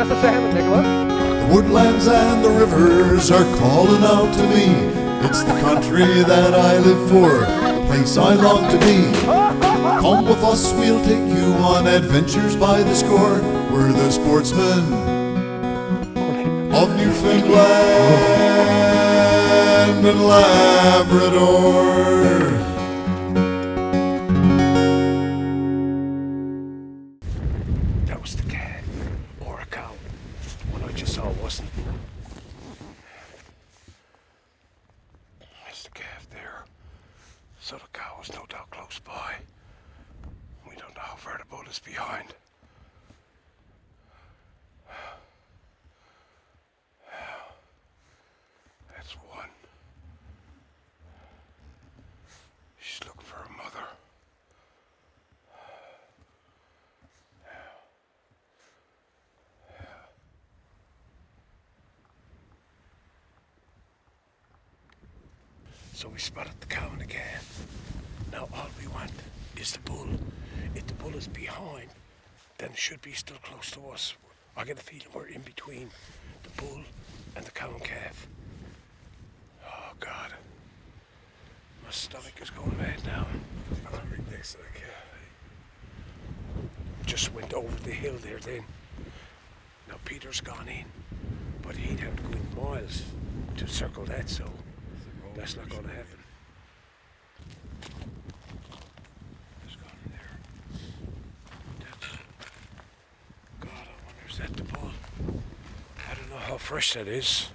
that's the same, Nicola. The woodlands and the rivers are calling out to me. It's the country that I live for, the place I long to be. Come with us, we'll take you on adventures by the score. We're the sportsmen of Newfoundland and Labrador. That was the calf, or a cow. The one I just saw wasn't. There's the calf there. So the cow is no doubt close by. We don't know how far the bull is behind. That's one. She's looking for her mother. So we spotted the cow and the calf. Now all we want is the bull. If the bull is behind, then it should be still close to us. I get a feeling we're in between the bull and the cow and calf. Oh God. My stomach is going mad now. Right next to the calf. Just went over the hill there then. Now Peter's gone in, but he'd have to go in miles to circle that, so that's not going to happen. It's gone in there. God, I wonder, is that the bull? I don't know how fresh that is.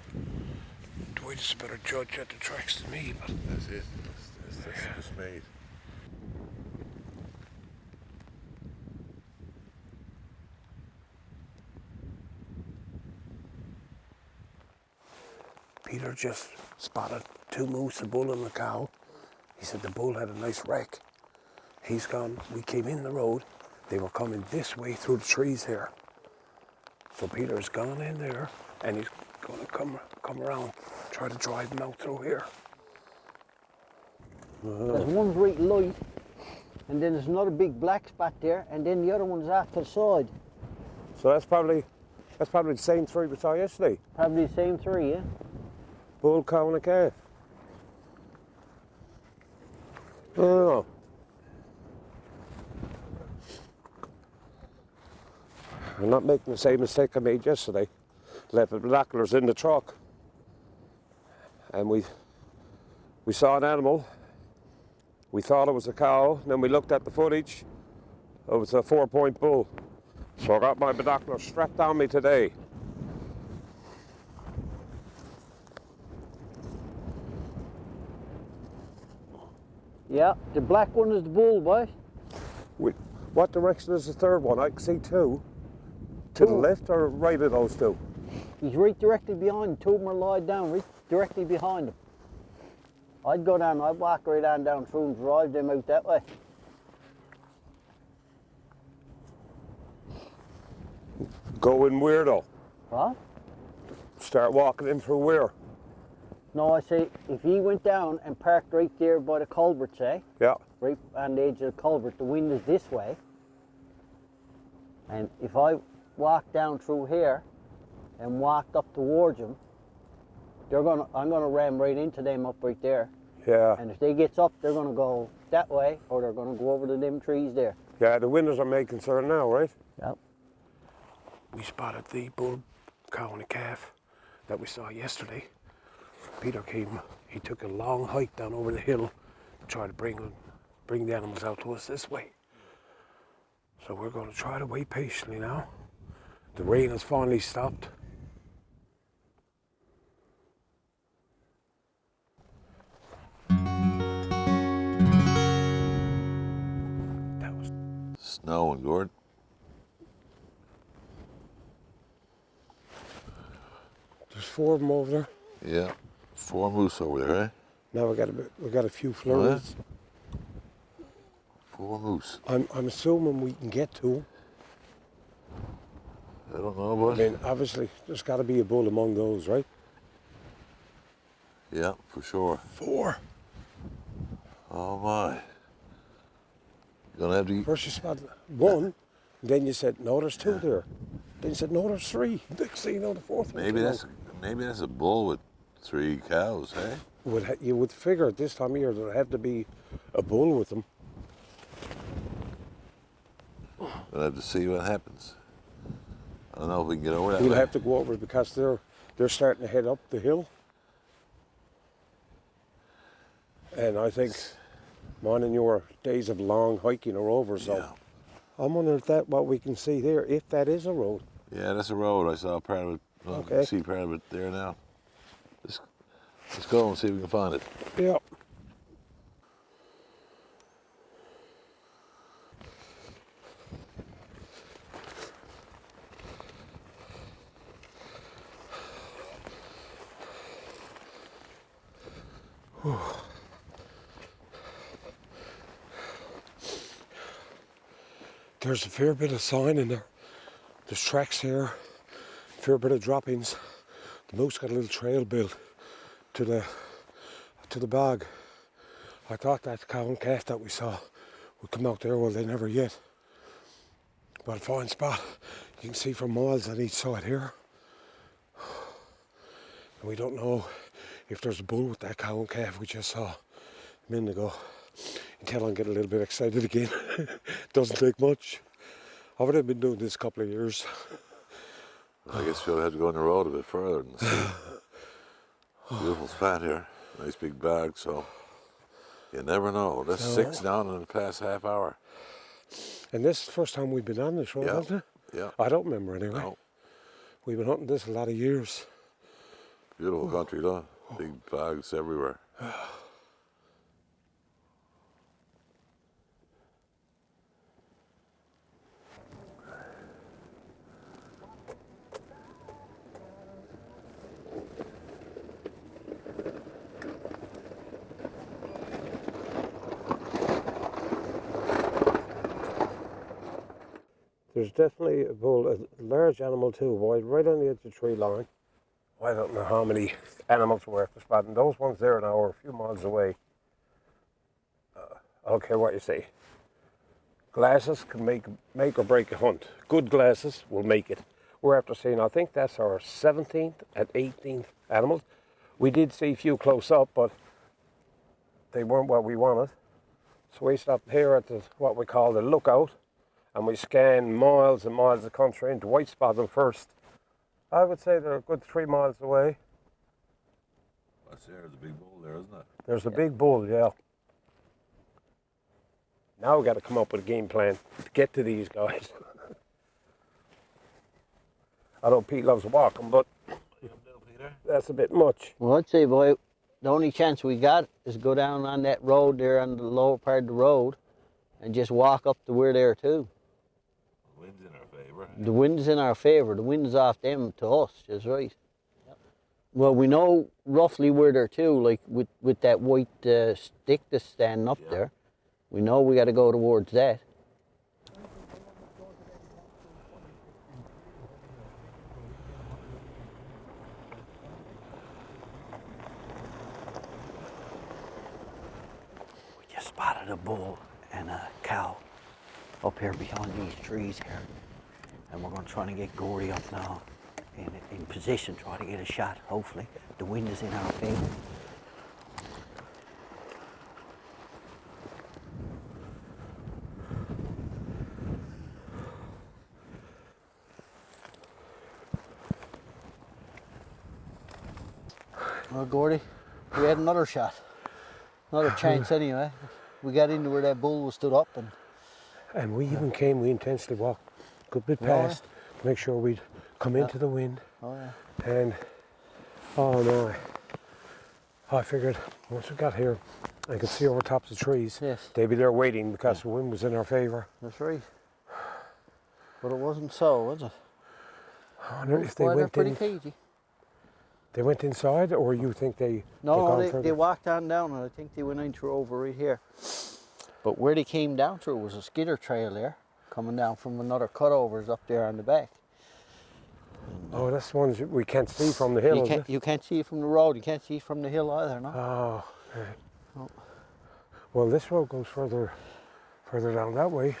Dwight is a better judge at the tracks than me, but That's it. That's just made. Peter just spotted two moose, a bull and a cow. He said the bull had a nice wreck. He's gone. We came in the road. They were coming this way through the trees here. So Peter's gone in there, and he's going to come around, try to drive them out through here. There's one's right light, and then there's another big black spot there, and then the other one's off to the side. So that's probably the same three we saw yesterday. Probably the same three, yeah? Bull, cow, and a calf. I don't know. I'm not making the same mistake I made yesterday. Left the binoculars in the truck, and we saw an animal. We thought it was a cow, and then we looked at the footage. It was a 4-point bull. So I got my binoculars strapped on me today. Yeah, the black one is the bull, boy. What direction is the third one? I can see two. To the left or right of those two? He's right directly behind him. Two of them are lying down, right directly behind him. I'd go down, I'd walk right on down through and drive them out that way. Go in where though? What? Start walking in through where? No, I say, if he went down and parked right there by the culvert, say, Yeah. right on the edge of the culvert, the wind is this way. And if I walked down through here and walked up towards him, I'm gonna ram right into them up right there. Yeah. And if they gets up, they're gonna go that way, or they're gonna go over to them trees there. Yeah, the windows are main concern now, right? Yep. We spotted the bull, cow and a calf that we saw yesterday. Peter came, he took a long hike down over the hill to try to bring the animals out to us this way. So we're going to try to wait patiently now. The rain has finally stopped. That was Snowing, Gord. There's 4 of them over there. Yeah. 4 moose over there, eh? Now we got a few flurries. 4 moose. I'm assuming we can get to 'em. I don't know, I but mean, obviously, there's got to be a bull among those, right? yeah, for sure. 4. Oh my. You're gonna have to eat. First you spotted 1, and then you said, no, there's 2 there. Then he said, no, there's 3. Next thing you know, the 4th one. Maybe that's a bull with 3 cows, eh? You would figure at this time of year there had to be a bull with them. We'll have to see what happens. I don't know if we can get over that. We'll way. have to go over because they're starting to head up the hill. And I think mine and your days of long hiking are over, so Yeah. I'm wondering if what we can see there, if that is a road. Yeah, that's a road. I saw part of it. Well, Okay. I see part of it there now. Let's go and see if we can find it. Yeah. There's a fair bit of sign in there. There's tracks here, a fair bit of droppings. The moose got a little trail built to the bog. I thought that cow and calf that we saw would come out there, well they never yet. But a fine spot. You can see for miles on each side here. And we don't know if there's a bull with that cow and calf we just saw a minute ago. Until I get a little bit excited again. Doesn't take much. I've already been doing this a couple of years. I guess we'll have to go on the road a bit further and see. Beautiful spot here. Nice big bag, so you never know. That's 6 down in the past half hour. And this is the first time we've been on this road, Yeah. hasn't it? Yeah. I don't remember anyway. No. We've been hunting this a lot of years. Beautiful country, though. Big bags everywhere. There's definitely a bull, a large animal too, wide, right on the edge of the tree line. I don't know how many animals were after spotting. Those ones there now are a few miles away. I don't care what you say. Glasses can make or break a hunt. Good glasses will make it. We're after seeing, I think that's our 17th and 18th animals. We did see a few close up, but they weren't what we wanted. So we stopped here at what we call the lookout. And we scan miles and miles of country and white spot them first. I would say they're a good 3 miles away. There's a big bull there, isn't it? There's a big bull, yeah. Now we got to come up with a game plan to get to these guys. I know Pete loves walking, but that's a bit much. Well, I'd say, boy, the only chance we got is go down on that road there on the lower part of the road and just walk up to where they're too. The wind's in our favor. The wind's in our favour. The wind's off them to us, just right. Yep. Well, we know roughly where they're to, like with that white stick that's standing up there. We know we got to go towards that. We just spotted a bull and a cow up here behind these trees here. And we're going to try to get Gordy up now in position, try to get a shot, hopefully. The wind is in our favor. Well, Gordy, we had another shot. Another chance anyway. We got into where that bull was stood up And we even came, we intentionally walked a good bit past to make sure we'd come into the wind. Oh yeah. And, oh no, I figured once we got here, I could see over tops of trees. Yes. They'd be there waiting because the wind was in our favour. That's right. But it wasn't so, was it? I wonder if they Boy, they're went pretty in. cagey. They went inside, or you think they? No, they've gone they further? walked on down, and I think they went in through over right here. But where they came down through was a skidder trail there, coming down from another cutovers up there on the back. Oh, that's the ones we can't see from the hill. You can't see it from the road. You can't see it from the hill either, no. Oh, okay. Oh. Well, this road goes further down that way.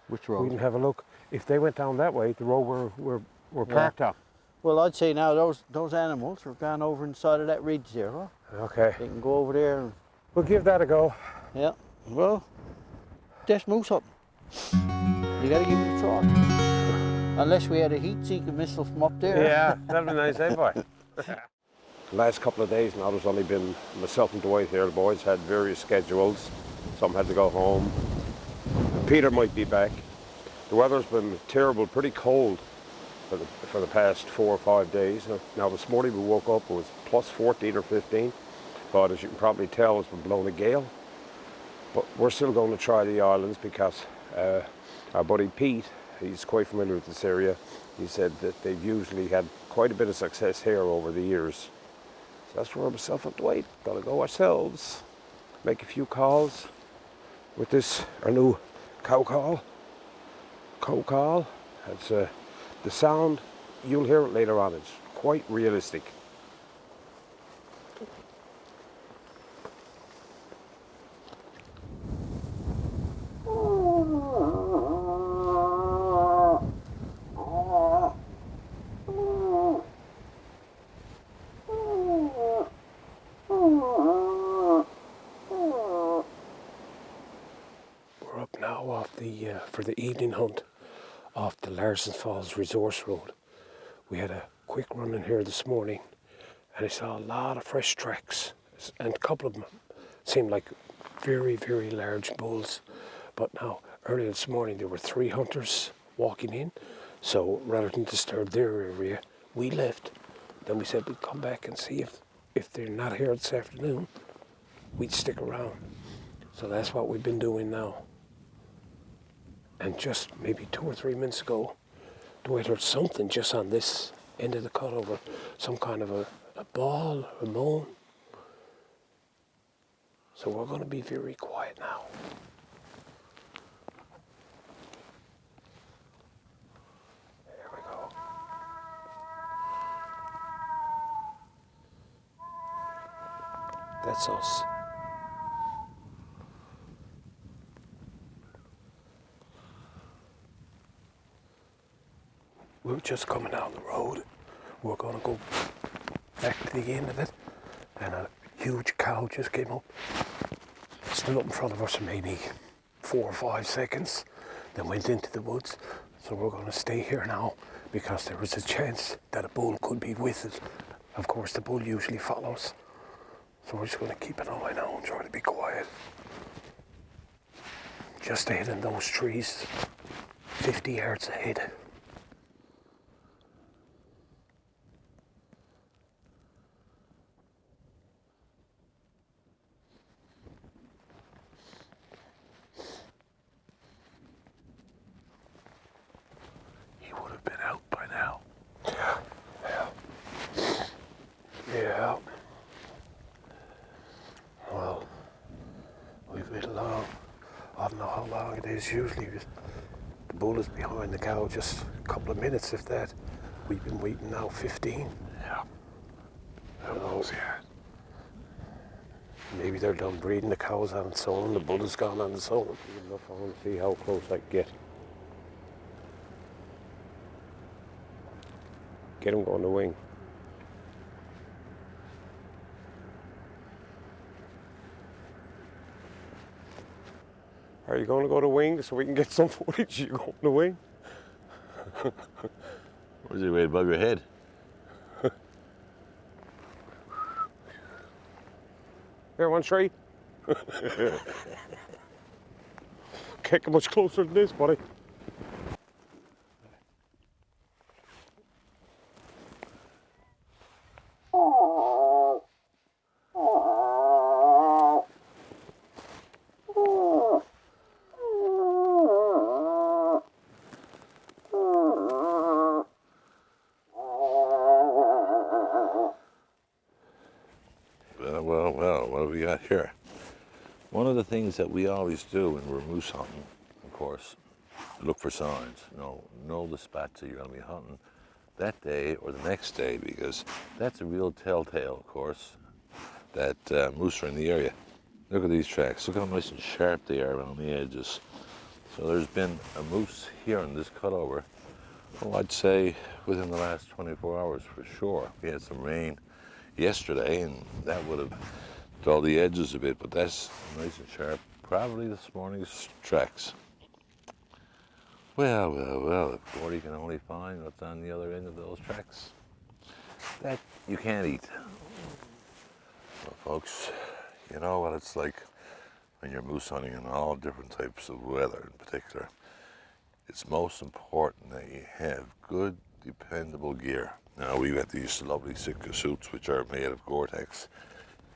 Which We road? can have a look. If they went down that way, the road we're We're Yeah. parked up. Well, I'd say now those animals are gone over inside of that ridge there, huh? Okay. They can go over there and, We'll give that a go. yeah. Well, just moose hunting. You gotta give it a try. Unless we had a heat-seeking missile from up there. Yeah, that'd be nice, eh, boy? The last couple of days now, there's only been myself and Dwight here. The boys had various schedules. Some had to go home. Peter might be back. The weather's been terrible, pretty cold for the past 4 or 5 days. Now this morning we woke up, it was plus 14 or 15. But as you can probably tell, it's been blowing a gale. But we're still going to try the islands because our buddy Pete, he's quite familiar with this area. He said that they've usually had quite a bit of success here over the years. So that's where myself and Dwight gotta go ourselves, make a few calls with this, our new cow call. It's the sound, you'll hear it later on, it's quite realistic. We're up now off for the evening hunt off the Larson Falls Resource Road. We had a quick run in here this morning and I saw a lot of fresh tracks, and a couple of them seemed like very, very large bulls. But now, early this morning, there were 3 hunters walking in, so rather than disturb their area, we left. Then we said we'd come back and see if they're not here this afternoon, we'd stick around. So that's what we've been doing now. And just maybe 2 or 3 minutes ago, Dwight heard something just on this end of the cutover, some kind of a bawl, a moan. So we're going to be very quiet now. There we go. That's us. We're just coming down the road. We're going to go back to the end of it, and a huge cow just came up, stood up in front of us for maybe 4 or 5 seconds, then went into the woods. So we're going to stay here now because there is a chance that a bull could be with it. Of course, the bull usually follows. So we're just going to keep an eye now and try to be quiet. Just ahead in those trees, 50 yards ahead. He would have been out by now. Yeah. Well, we've been long. I don't know how long it is. Usually the bull is behind the cow just a couple of minutes, if that. We've been waiting now 15. Yeah. Who knows yet? Maybe they're done breeding, the cow's on its own, the bull has gone on its own. Enough, I want to see how close I can get. Get him going to wing. Are you going to go to wing so we can get some footage? You going to wing? Where's he right above your head? Here, one straight. Can't get much closer than this, buddy. Well, what have we got here? One of the things that we always do when we're moose hunting, of course, look for signs. Know the spots that you're going to be hunting that day or the next day, because that's a real telltale, of course, that moose are in the area. Look at these tracks. Look how nice and sharp they are around the edges. So there's been a moose here in this cutover Well, I'd say within the last 24 hours for sure. We had some rain yesterday, and that would have dulled the edges a bit, but that's nice and sharp. Probably this morning's tracks. Well, if Gordy can only find what's on the other end of those tracks, that you can't eat. Well, folks, you know what it's like when you're moose hunting in all different types of weather in particular. It's most important that you have good, dependable gear. Now, we've got these lovely Sitka suits which are made of Gore-Tex,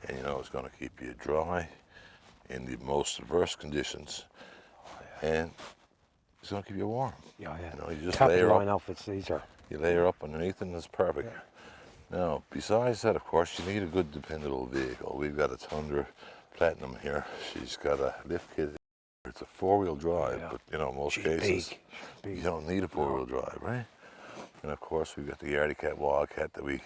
and you know it's going to keep you dry in the most adverse conditions, and it's going to keep you warm. Yeah, yeah. You know, you just Top layer of the line up. outfits, these are. You layer up underneath and it's perfect. Yeah. Now, besides that, of course, you need a good, dependable vehicle. We've got a Tundra Platinum here. She's got a lift kit. It's a four-wheel drive, Yeah. but you know, in most She's cases, big. you don't need a four-wheel drive, right? And of course, we've got the Yardy Cat Wildcat that we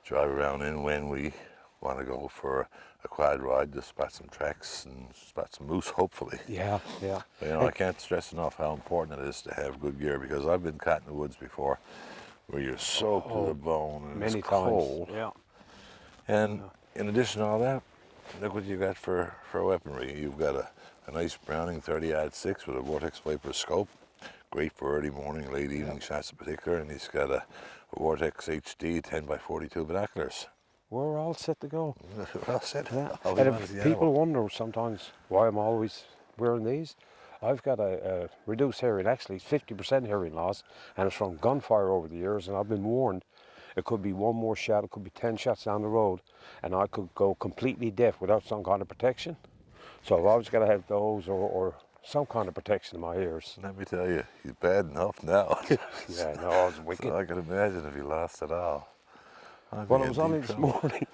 drive around in when we want to go for a quad ride to spot some tracks and spot some moose, hopefully. Yeah, yeah. But, you know, I can't stress enough how important it is to have good gear, because I've been caught in the woods before where you're soaked to the bone and Many it's times. cold. Yeah. And in addition to all that, look what you got for weaponry. You've got a nice Browning 30-06 with a Vortex Viper scope. Great for early morning, late evening shots in particular. And he's got a Vortex HD 10x42 binoculars. We're all set to go. Well said. Yeah. Oh, And if people wonder sometimes why I'm always wearing these, I've got a reduced hearing, actually 50% hearing loss, and it's from gunfire over the years, and I've been warned it could be one more shot, it could be 10 shots down the road, and I could go completely deaf without some kind of protection. So I've always got to have those or some kind of protection in my ears. Let me tell you, he's bad enough now. Yeah, no, it's wicked. So I can imagine if he lost it all. Well, it was only this morning.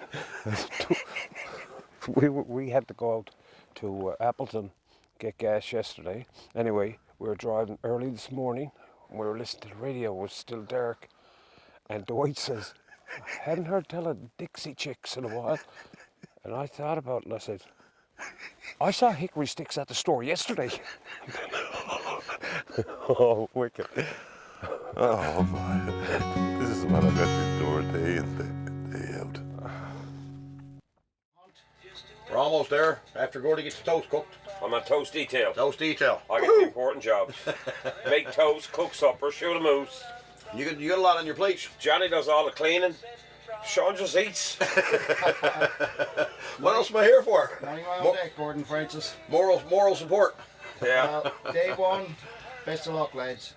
we had to go out to Appleton, get gas yesterday. Anyway, we were driving early this morning. We were listening to the radio. It was still dark. And Dwight says, I hadn't heard tell of Dixie Chicks in a while. And I thought about it and I said, I saw hickory sticks at the store yesterday. Oh, wicked. Oh my. This is what I got to endure day in, day out. We're almost there after Gordy gets the toast cooked. I'm on toast detail. Toast detail. I get the important jobs. Make toast, cook supper, shoot a moose. You got a lot on your plate. Johnny does all the cleaning. Sean just eats. What else am I here for? Running around deck, Gordon Francis. Moral support. Yeah. Day one, best of luck, lads.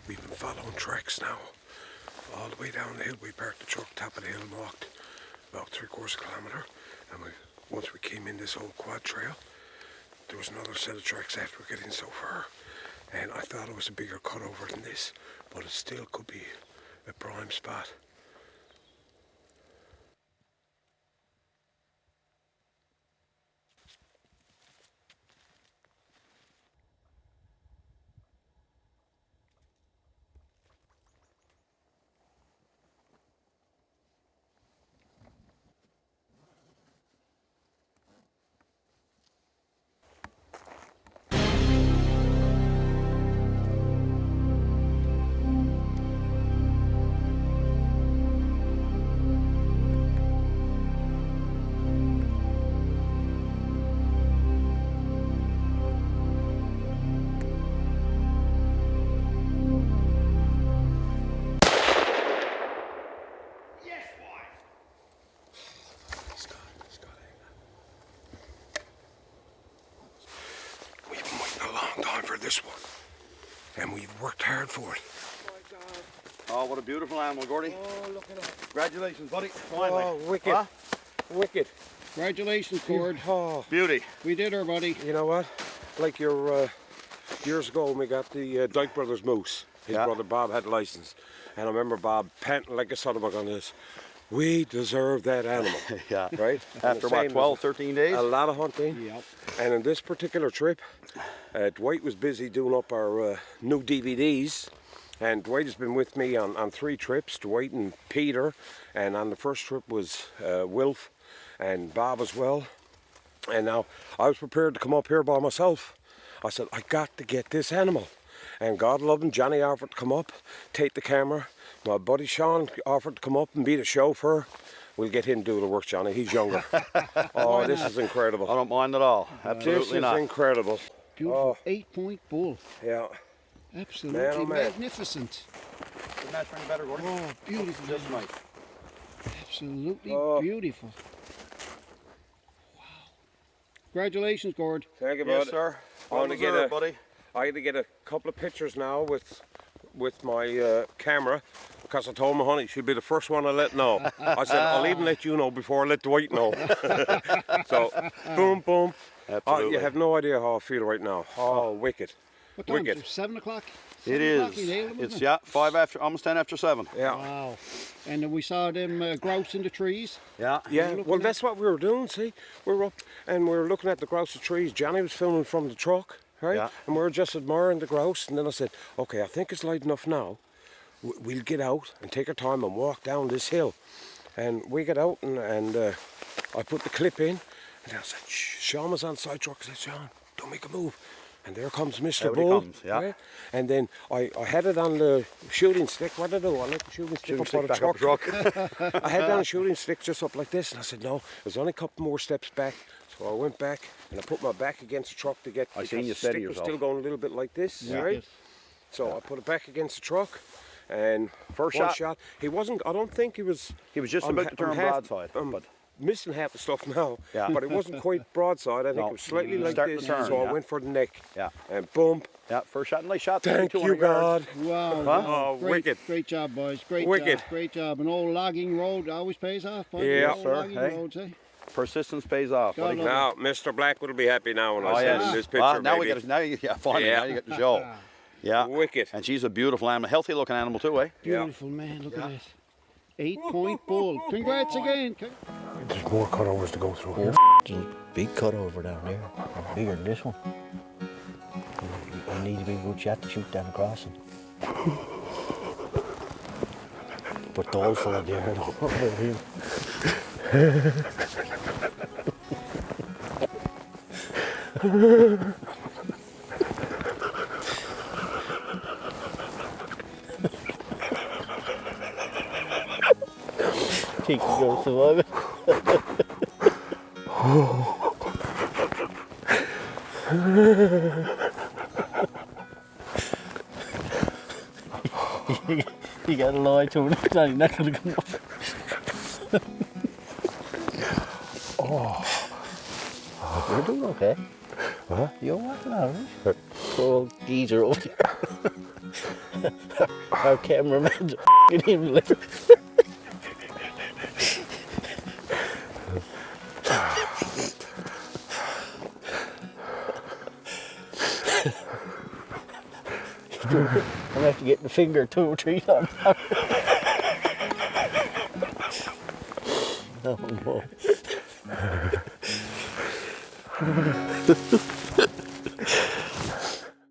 We've been following tracks now. All the way down the hill. We parked the truck top of the hill and walked about 3/4 kilometre. And once we came in this old quad trail, there was another set of tracks after getting so far. And I thought it was a bigger cutover than this, but it still could be a prime spot. We've been waiting a long time for this one, and we've worked hard for it. Oh, what a beautiful animal, Gordy. Oh, look at that. Congratulations, buddy. Finally. Oh, wicked. Huh? Wicked. Congratulations, Gord. Oh, Beauty. We did her, buddy. you know what? Like your years ago when we got the Dyke Brothers moose. His Yeah. brother Bob had the license. And I remember Bob panting like a son of a gun this. We deserve that animal. Yeah. Right? After The what, same 12, as 13 days? A lot of hunting. Yep. And in this particular trip, Dwight was busy doing up our new DVDs. And Dwight has been with me on 3 trips, Dwight and Peter. And on the first trip was Wilf and Bob as well. And now I was prepared to come up here by myself. I said, I got to get this animal. And God love him, Johnny offered to come up, take the camera. My buddy Sean offered to come up and be the chauffeur. We'll get him to do the work, Johnny. He's younger. Oh, this is incredible. I don't mind at all. Absolutely This is not. incredible. Beautiful Oh. 8-point bull. Yeah. Absolutely Man, oh, man. magnificent. Couldn't ask for any better, Gordon. Oh, beautiful. Just nice. Absolutely Oh. beautiful. Wow. Congratulations, Gord. Thank you, Yes, bud. sir. I Well want to get deserved, buddy. I had to get a couple of pictures now with my camera because I told my honey she'd be the first one I let know. I said I'll even let you know before I let Dwight know. So boom, boom. Absolutely. You have no idea how I feel right now. Oh, wicked, What time wicked. is it? 7 o'clock? It 7 o'clock is. you nailed them, It's, isn't it? yeah, 5 after, almost 10 after 7. Yeah, Wow. And we saw them grouse in the trees. Yeah. yeah. looking Well, at- that's what we were doing. See, we were up and we were looking at the grouse trees. Johnny was filming from the truck, right? Yeah. And we were just admiring the grouse. And then I said, okay, I think it's light enough now. We'll get out and take our time and walk down this hill. And we get out and I put the clip in. And I said, shh, Sean was on the side truck. I said, Sean, don't make a move. And there comes Mr. Out he Bull. comes, yeah. Right? And then I had it on the shooting stick. What did I do? I let the shooting stick Shooting up stick on the back up truck. the truck. I had it on a shooting stick just up like this. And I said, no, there's only a couple more steps back. So I went back and I put my back against the truck to get I because seen you the steady stick was yourself. still going a little bit like this, Yeah. right? So I put it back against the truck. And First one shot. shot. He wasn't. I don't think he was. He was just I'm about to ha- turn I'm half- broadside. I'm but missing half the stuff now. Yeah. But it wasn't quite broadside. I think No. it was slightly like Starting this. to turn, so I yeah. went for the neck. Yeah. And boom. yeah, first shot, nice shot. Thank 200 you, God. yards. Wow. Huh? wow. Oh, Great, wicked. Great job, boys. Great Wicked. job. Great job. An old logging road always pays off. Boys. Yeah. Old Sir, logging hey. roads, eh? Persistence pays off. God buddy. love Now, Mr. Black will be happy now when Oh, I send yes. him this picture, Well, now we baby. get now you, yeah, finally, Yeah. now you get the show. Yeah. Wicked. And she's a beautiful animal, healthy looking animal too, eh? Beautiful, man. Look at that. 8-point bull. Congrats again. There's more cutovers to go through here. Big cut over down there. Bigger than this one. You need to be a good shot to shoot down across it. But the old fella there, over him. Think you gonna survive it? You gotta lie to him, it's not gonna come up. You're doing okay. Huh? You're walking out, right? Poor old geezer over there. Our cameraman's f***ing him like. I'm gonna have to get the finger 2 or 3 times. Oh, no.